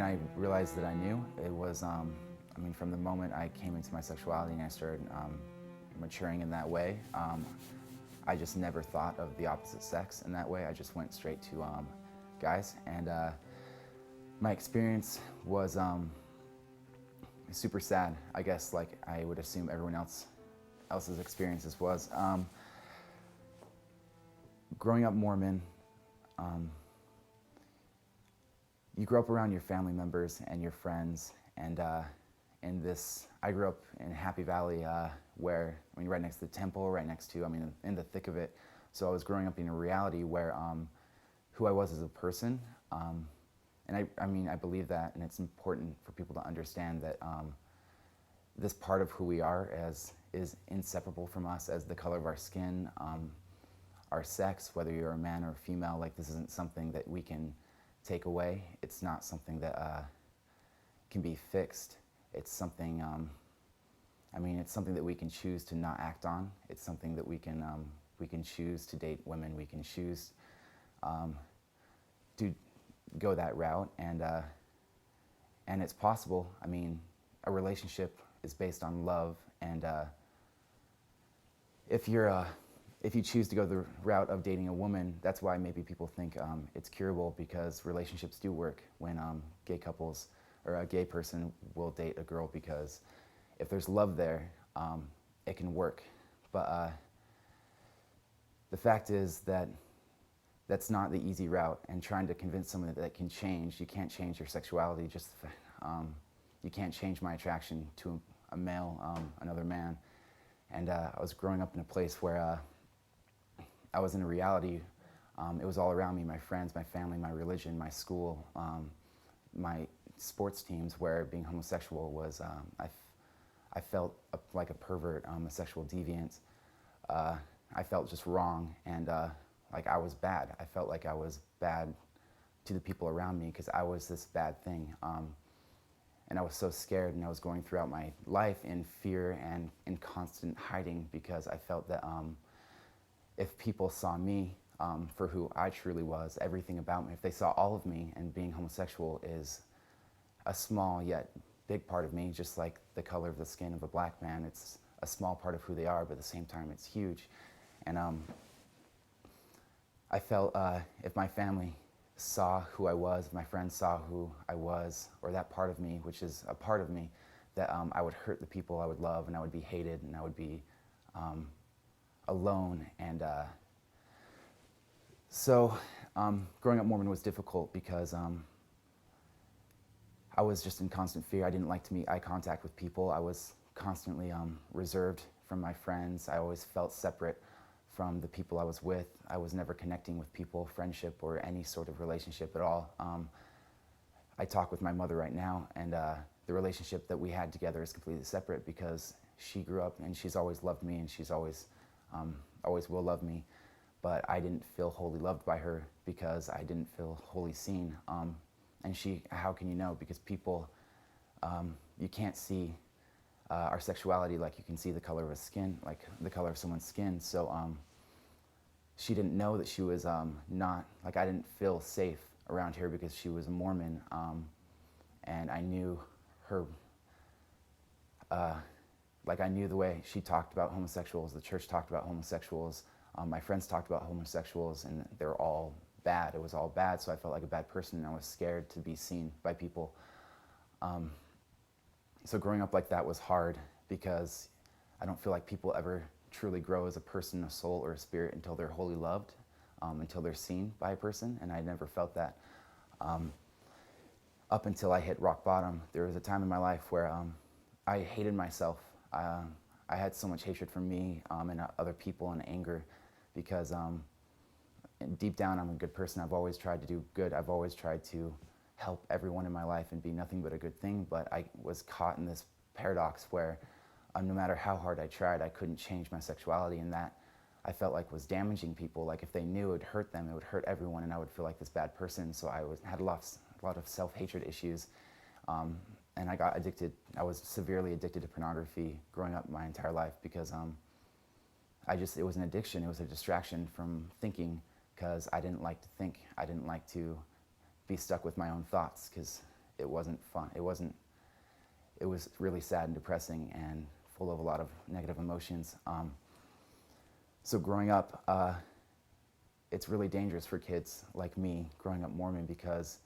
I realized that I knew, it was, from the moment I came into my sexuality and I started maturing in that way, I just never thought of the opposite sex in that way. I just went straight to guys. And my experience was super sad, I guess, like I would assume everyone else's experiences was. Growing up Mormon, you grow up around your family members and your friends, and I grew up in Happy Valley, where, right next to the temple, right next to, in the thick of it. So I was growing up in a reality where who I was as a person, and I believe that, and it's important for people to understand that this part of who we are is inseparable from us, as the color of our skin, our sex, whether you're a man or a female. Like, this isn't something that we can take away. It's not something that can be fixed. It's something, it's something that we can choose to not act on. It's something that we can choose to date women. We can choose to go that route, and it's possible. A relationship is based on love, and if you choose to go the route of dating a woman, that's why maybe people think it's curable, because relationships do work when gay couples or a gay person will date a girl, because if there's love there, it can work. But the fact is that that's not the easy route, and trying to convince someone that can change. You can't change your sexuality. You can't change my attraction to a male, another man. And I was growing up in a place where I was in a reality. It was all around me: my friends, my family, my religion, my school, my sports teams, where being homosexual was, I felt like a pervert, a sexual deviant. I felt just wrong, and like I was bad. I felt like I was bad to the people around me, because I was this bad thing. And I was so scared, and I was going throughout my life in fear and in constant hiding, because I felt that if people saw me for who I truly was, everything about me, if they saw all of me, and being homosexual is a small yet big part of me, just like the color of the skin of a black man. It's a small part of who they are, but at the same time it's huge. And I felt if my family saw who I was, if my friends saw who I was, or that part of me, which is a part of me, that I would hurt the people I would love, and I would be hated, and I would be alone. And so growing up Mormon was difficult, because I was just in constant fear. I didn't like to meet eye contact with people. I was constantly reserved from my friends. I always felt separate from the people I was with. I was never connecting with people, friendship, or any sort of relationship at all. I talk with my mother right now, and the relationship that we had together is completely separate, because she grew up and she's always loved me, and she's always will love me. But I didn't feel wholly loved by her, because I didn't feel wholly seen. And how can you know? Because people, you can't see our sexuality like you can see the color of skin, like the color of someone's skin. So she didn't know that she was not, like, I didn't feel safe around here, because she was a Mormon, and I knew her, like, I knew the way she talked about homosexuals, the church talked about homosexuals, my friends talked about homosexuals, and they're all bad. It was all bad, so I felt like a bad person, and I was scared to be seen by people. So growing up like that was hard, because I don't feel like people ever truly grow as a person, a soul, or a spirit until they're wholly loved, until they're seen by a person, and I never felt that. Up until I hit rock bottom, there was a time in my life where I hated myself. I had so much hatred for me and other people, and anger, because deep down I'm a good person. I've always tried to do good. I've always tried to help everyone in my life and be nothing but a good thing, but I was caught in this paradox where no matter how hard I tried, I couldn't change my sexuality, and that I felt like was damaging people. Like, if they knew, it would hurt them, it would hurt everyone, and I would feel like this bad person. So I had a lot of self-hatred issues, and I got addicted. I was severely addicted to pornography growing up my entire life, because it was an addiction. It was a distraction from thinking, because I didn't like to think. I didn't like to be stuck with my own thoughts, because it wasn't fun. It was really sad and depressing and full of a lot of negative emotions. So growing up, it's really dangerous for kids like me growing up Mormon, because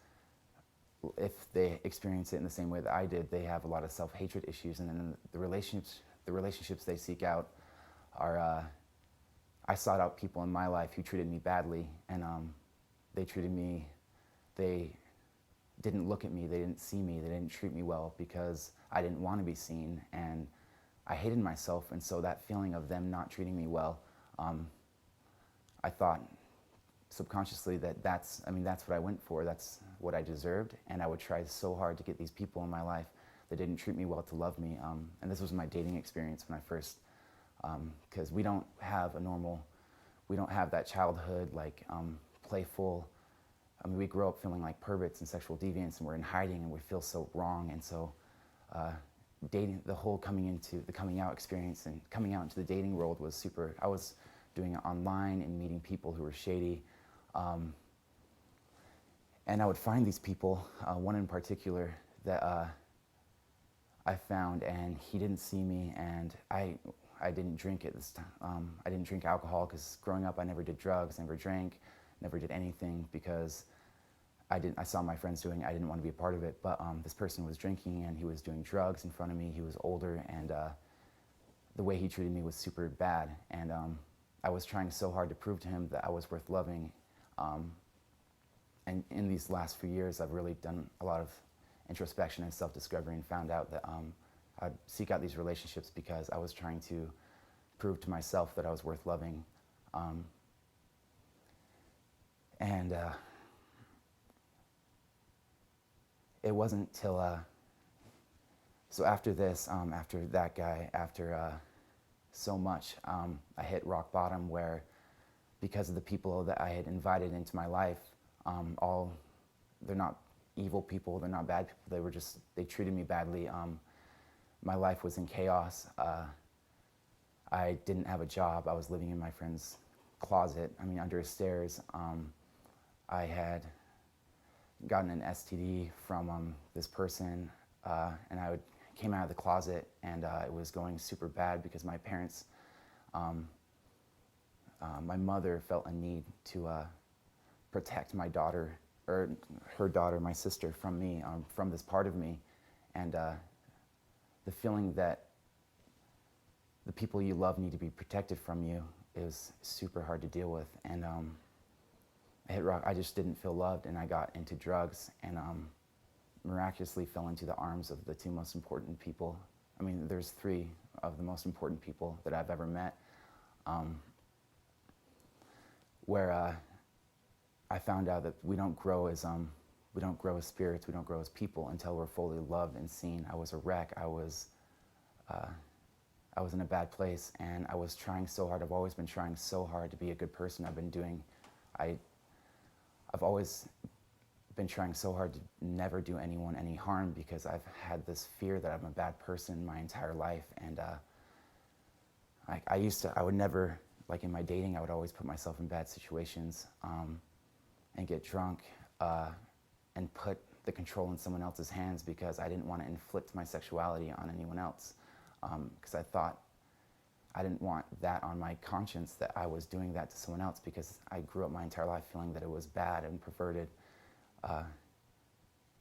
if they experience it in the same way that I did, they have a lot of self-hatred issues, and then the relationships they seek out are, I sought out people in my life who treated me badly, and they didn't look at me, they didn't see me, they didn't treat me well because I didn't want to be seen, and I hated myself. And so that feeling of them not treating me well, I thought subconsciously that's what I went for, that's what I deserved, and I would try so hard to get these people in my life that didn't treat me well to love me. And this was my dating experience when I first, because we don't have that childhood, like playful. We grow up feeling like perverts and sexual deviants, and we're in hiding, and we feel so wrong. And so dating, the whole coming out experience and coming out into the dating world was super. I was doing it online and meeting people who were shady. And I would find these people, one in particular that I found, and he didn't see me, and I didn't drink at this time. I didn't drink alcohol because growing up I never did drugs, never drank, never did anything because I saw my friends doing it. I didn't want to be a part of it. But this person was drinking and he was doing drugs in front of me. He was older, and the way he treated me was super bad. And I was trying so hard to prove to him that I was worth loving. And in these last few years, I've really done a lot of introspection and self-discovery, and found out that I'd seek out these relationships because I was trying to prove to myself that I was worth loving. And it wasn't till, so after this, after that guy, after so much, I hit rock bottom where, because of the people that I had invited into my life, they're not evil people, they're not bad people, they treated me badly. My life was in chaos. I didn't have a job. I was living in my friend's closet, under his stairs. I had gotten an STD from this person, and I came out of the closet, and it was going super bad because my parents, my mother felt a need to protect my daughter, or her daughter, my sister, from me, from this part of me. And the feeling that the people you love need to be protected from you is super hard to deal with. And I hit rock. I just didn't feel loved, and I got into drugs, and miraculously fell into the arms of the two most important people. There's three of the most important people that I've ever met, where I found out that we don't grow as spirits, we don't grow as people until we're fully loved and seen. I was a wreck. I was in a bad place, and I was trying so hard. I've always been trying so hard to be a good person. I've always been trying so hard to never do anyone any harm, because I've had this fear that I'm a bad person my entire life. And I would never, like in my dating, I would always put myself in bad situations, and get drunk, and put the control in someone else's hands, because I didn't want to inflict my sexuality on anyone else, because I thought I didn't want that on my conscience, that I was doing that to someone else, because I grew up my entire life feeling that it was bad and perverted,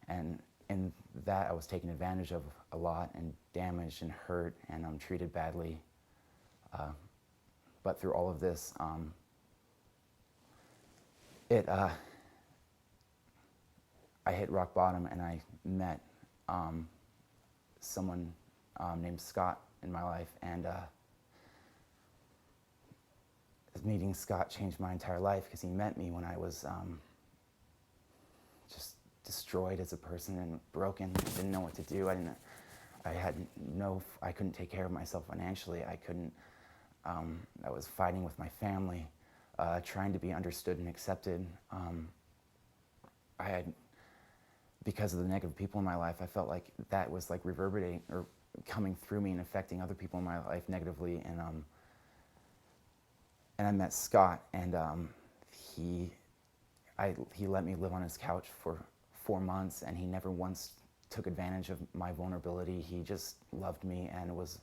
and in that I was taken advantage of a lot, and damaged and hurt, and treated badly. But through all of this, I hit rock bottom, and I met someone named Scott in my life, and meeting Scott changed my entire life, because he met me when I was just destroyed as a person and broken. I didn't know what to do. I couldn't take care of myself financially. I was fighting with my family, trying to be understood and accepted. Because of the negative people in my life, I felt like that was like reverberating or coming through me and affecting other people in my life negatively. And I met Scott, and he let me live on his couch for 4 months, and he never once took advantage of my vulnerability. He just loved me and was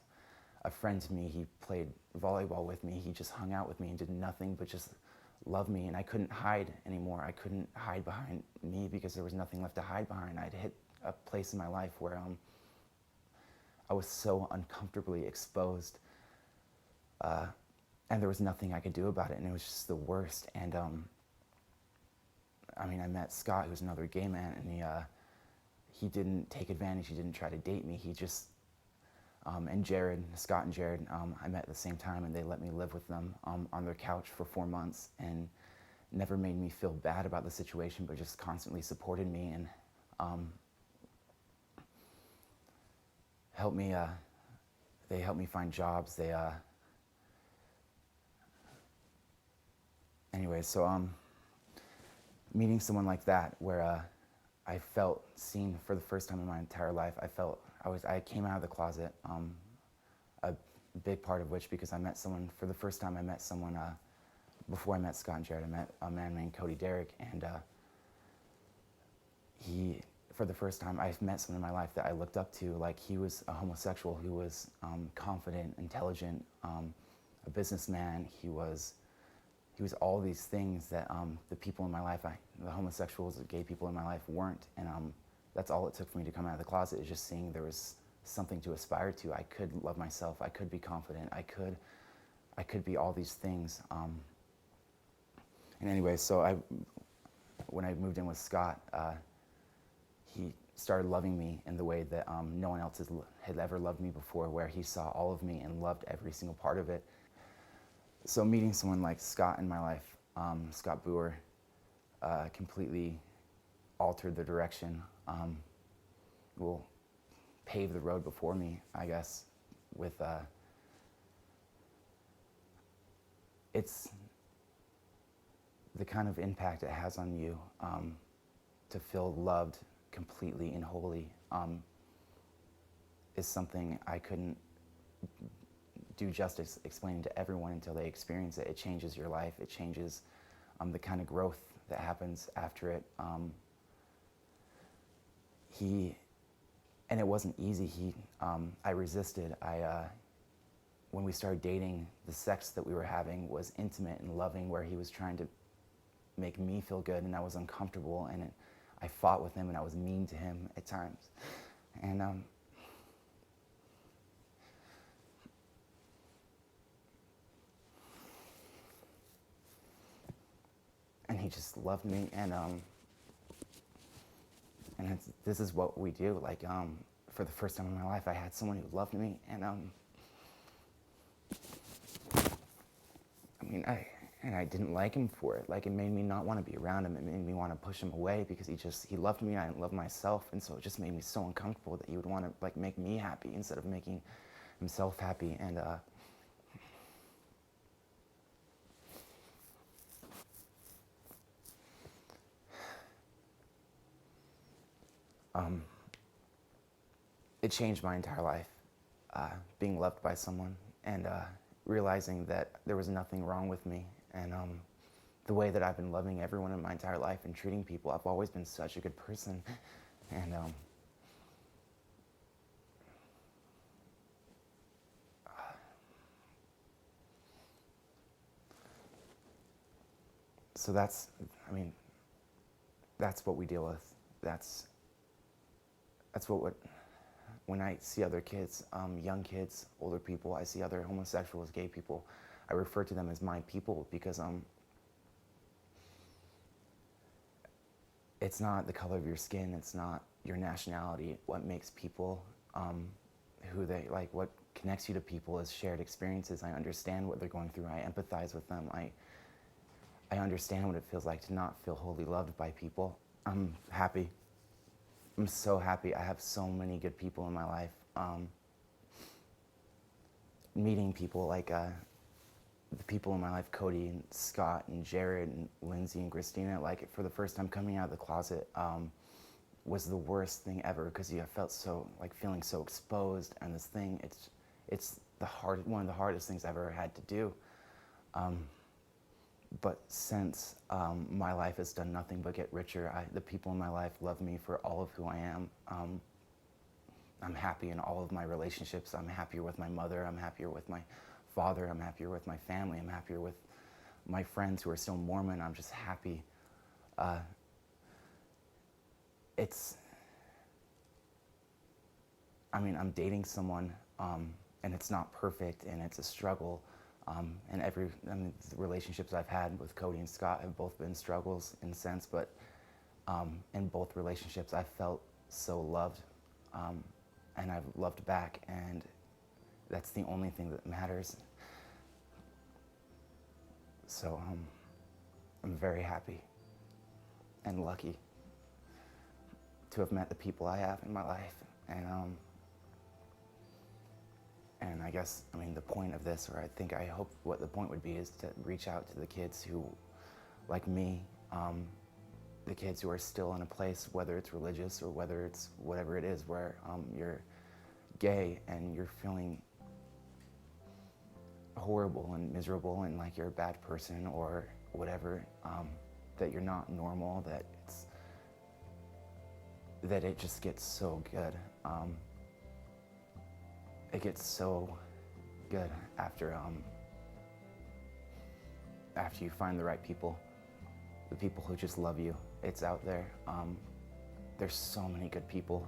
a friend to me. He played volleyball with me. He just hung out with me and did nothing but just love me. And I couldn't hide anymore. I couldn't hide behind me because there was nothing left to hide behind. I'd hit a place in my life where I was so uncomfortably exposed, and there was nothing I could do about it, and it was just the worst. And I mean, I met Scott, who's another gay man, and he didn't take advantage. He didn't try to date me. He just and Jared, Scott and Jared, I met at the same time, and they let me live with them on their couch for 4 months, and never made me feel bad about the situation, but just constantly supported me and helped me. They helped me find jobs. They anyway, so meeting someone like that, where I felt seen for the first time in my entire life. I came out of the closet, a big part of which because I met someone, for the first time I met someone, before I met Scott and Jared, I met a man named Cody Derrick, and for the first time, I met someone in my life that I looked up to. Like, he was a homosexual who was confident, intelligent, a businessman. He was all these things that the people in my life, the homosexuals, the gay people in my life weren't. And that's all it took for me to come out of the closet, is just seeing there was something to aspire to. I could love myself. I could be confident. I could be all these things. And anyway, so when I moved in with Scott, he started loving me in the way that no one else had ever loved me before, where he saw all of me and loved every single part of it. So meeting someone like Scott in my life, Scott Boer, completely altered the direction, will pave the road before me, I guess, with, it's the kind of impact it has on you, to feel loved completely and wholly, is something I couldn't do justice explaining to everyone until they experience it. It changes your life. It changes the kind of growth that happens after it. And it wasn't easy. I resisted. When we started dating, the sex that we were having was intimate and loving, where he was trying to make me feel good, and I was uncomfortable, and I fought with him, and I was mean to him at times. And he just loved me, and this is what we do. Like, for the first time in my life, I had someone who loved me, and I didn't like him for it. Like, it made me not want to be around him. It made me want to push him away because he loved me, and I didn't love myself, and so it just made me so uncomfortable that he would want to, like, make me happy instead of making himself happy. And it changed my entire life, being loved by someone, and realizing that there was nothing wrong with me, and the way that I've been loving everyone in my entire life and treating people. I've always been such a good person, and so that's what we deal with. That's what when I see other kids, young kids, older people, I see other homosexuals, gay people, I refer to them as my people, because it's not the color of your skin, it's not your nationality. What makes people who they, like, what connects you to people is shared experiences. I understand what they're going through. I empathize with them. I understand what it feels like to not feel wholly loved by people. I'm happy. I'm so happy. I have so many good people in my life. Meeting people like the people in my life, Cody and Scott and Jared and Lindsay and Christina, like, for the first time coming out of the closet was the worst thing ever, because I felt so, like, feeling so exposed, and this thing, it's one of the hardest things I've ever had to do. But since my life has done nothing but get richer, the people in my life love me for all of who I am. I'm happy in all of my relationships. I'm happier with my mother. I'm happier with my father. I'm happier with my family. I'm happier with my friends who are still Mormon. I'm just happy. I'm dating someone, and it's not perfect, and it's a struggle. The relationships I've had with Cody and Scott have both been struggles in a sense, but in both relationships I've felt so loved, and I've loved back, and that's the only thing that matters. So I'm very happy and lucky to have met the people I have in my life, and I guess, the point of this, or I hope what the point would be, is to reach out to the kids who, like me, the kids who are still in a place, whether it's religious or whether it's whatever it is, where you're gay and you're feeling horrible and miserable and like you're a bad person or whatever, that you're not normal, that it just gets so good. It gets so good after you find the right people, the people who just love you. It's out there. There's so many good people.